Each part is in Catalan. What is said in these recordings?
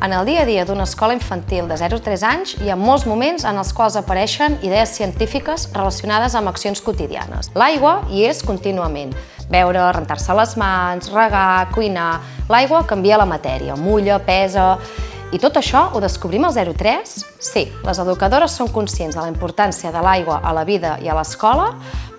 En el dia a dia d'una escola infantil de 0 a 3 anys hi ha molts moments en els quals apareixen idees científiques relacionades amb accions quotidianes. L'aigua hi és contínuament. Beure, rentar-se les mans, regar, cuinar... L'aigua canvia la matèria, mulla, pesa... I tot això ho descobrim al 0 a 3? Sí, les educadores són conscients de la importància de l'aigua a la vida i a l'escola,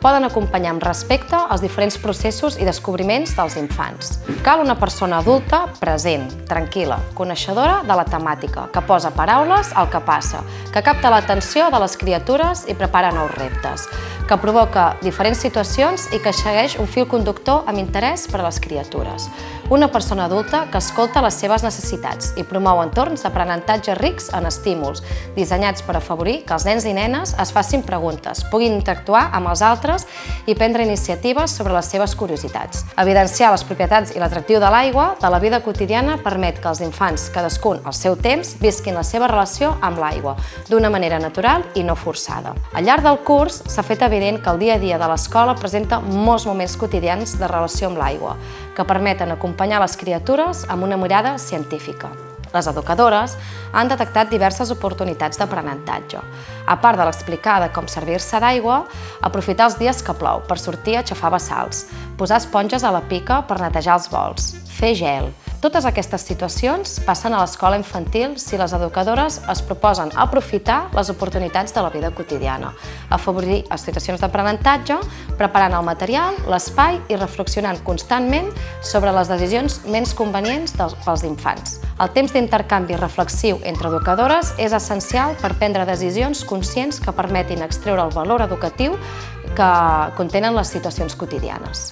poden acompanyar amb respecte els diferents processos i descobriments dels infants. Cal una persona adulta present, tranquil·la, coneixedora de la temàtica, que posa paraules al que passa, que capta l'atenció de les criatures i prepara nous reptes, que provoca diferents situacions i que segueix un fil conductor amb interès per a les criatures. Una persona adulta que escolta les seves necessitats i promou entorns d'aprenentatge rics en estímuls, dissenyats per afavorir que els nens i nenes es facin preguntes, puguin interactuar amb els altres i prendre iniciatives sobre les seves curiositats. Evidenciar les propietats i l'atractiu de l'aigua de la vida quotidiana permet que els infants, cadascun al seu temps, visquin la seva relació amb l'aigua, d'una manera natural i no forçada. Al llarg del curs s'ha fet evident que el dia a dia de l'escola presenta molts moments quotidians de relació amb l'aigua, que permeten acompanyar les criatures amb una mirada científica. Les educadores han detectat diverses oportunitats d'aprenentatge. A part de l'explicar de com servir-se d'aigua, aprofitar els dies que plou per sortir a aixafar bassals, posar esponges a la pica per netejar els bols, fer gel... Totes aquestes situacions passen a l'escola infantil si les educadores es proposen aprofitar les oportunitats de la vida quotidiana, afavorir les situacions d'aprenentatge, preparant el material, l'espai i reflexionant constantment sobre les decisions menys convenients pels infants. El temps d'intercanvi reflexiu entre educadores és essencial per prendre decisions conscients que permetin extreure el valor educatiu que contenen les situacions quotidianes.